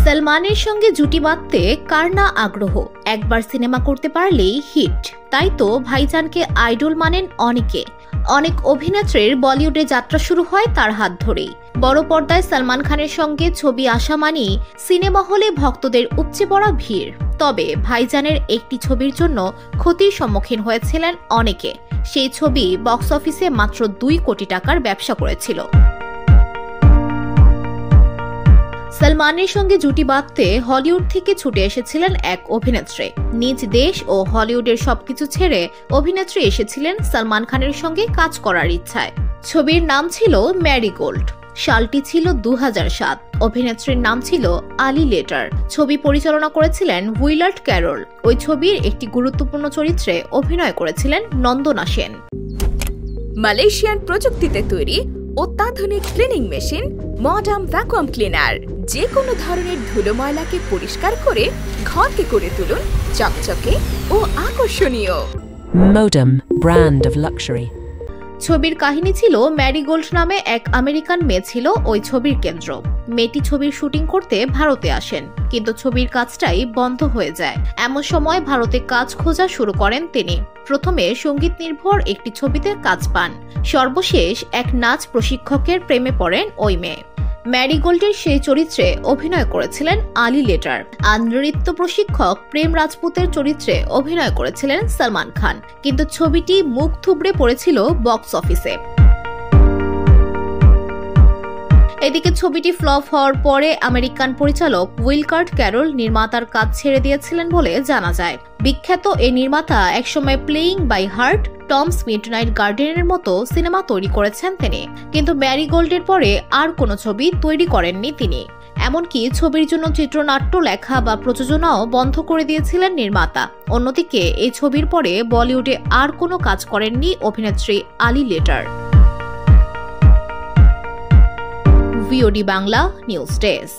সালমানের সঙ্গে জুটি বাঁধতে কার না আগ্রহ, একবার সিনেমা করতে পারলেই হিট। তাই তো ভাইজানকে আইডল মানেন অনেকে। অনেক অভিনেত্রীর বলিউডে যাত্রা শুরু হয় তার হাত ধরেই। বড় পর্দায় সালমান খানের সঙ্গে ছবি আসা মানেই সিনেমা হলে ভক্তদের উপচে পড়া ভিড়। তবে ভাইজানের একটি ছবির জন্য ক্ষতির সম্মুখীন হয়েছিলেন অনেকে। সেই ছবি বক্স অফিসে মাত্র 2 কোটি টাকার ব্যবসা করেছিল। সালমানের সঙ্গে জুটি বাঁধতে হলিউড থেকে ছুটে এসেছিলেন এক অভিনেত্রী। নিজ দেশ ও হলিউডের সবকিছু ছেড়ে অভিনেত্রী এসেছিলেন সালমান খানের সঙ্গে কাজ করার ইচ্ছায়। ছবির নাম ছিল ম্যারিগোল্ড। সালটি ছিল 2007। অভিনেত্রীর নাম ছিল আলি লেটার। ছবি পরিচালনা করেছিলেন উইলার্ড ক্যারল। ওই ছবির একটি গুরুত্বপূর্ণ চরিত্রে অভিনয় করেছিলেন নন্দনা সেন। মালয়েশিয়ান প্রযুক্তিতে তৈরি অত্যাধুনিক cleaning machine modern vacuum cleaner যে কোনো ধরনের ধুলো ময়লাকে পরিষ্কার করে ঘরকে করে তুলুন চকচকে ও আকর্ষণীয়। Modem, brand of luxury. ছবির কাহিনী ছিল ম্যারিগোল্ড নামে এক আমেরিকান মেয়ে ছিল ওই ছবির কেন্দ্র। মেয়েটি ছবির শুটিং করতে ভারতে আসেন, কিন্তু ছবির কাজটাই বন্ধ হয়ে যায়। এমন সময় ভারতে কাজ খোঁজা শুরু করেন তিনি। প্রথমে সঙ্গীত নির্ভর একটি ছবিতে কাজ পান। সর্বশেষ এক নাচ প্রশিক্ষকের প্রেমে পড়েন ওই মেয়ে। ম্যারিগোল্ডের সেই চরিত্রে অভিনয় করেছিলেন আলি লেটার। আর নৃত্য প্রশিক্ষক প্রেম রাজপুতের চরিত্রে অভিনয় করেছিলেন সালমান খান। কিন্তু ছবিটি মুখ থুবড়ে পড়েছিল বক্স অফিসে। এদিকে ছবিটি ফ্লপ হওয়ার পরে আমেরিকান পরিচালক উইলার্ড ক্যারল নির্মাতার কাজ ছেড়ে দিয়েছিলেন বলে জানা যায়। বিখ্যাত এই নির্মাতা একসময় playing by heart, Tom's midnight গার্ডেনের মতো সিনেমা তৈরি করেছেন তিনি। কিন্তু ম্যারিগোল্ডের পরে আর কোনো ছবি তৈরি করেননি তিনি। এমনকি ছবির জন্য চিত্রনাট্য লেখা বা প্রযোজনাও বন্ধ করে দিয়েছিলেন নির্মাতা। অন্যদিকে এই ছবির পরে বলিউডে আর কোনো কাজ করেননি অভিনেত্রী আলি লেটার। VOD Bangla news desk.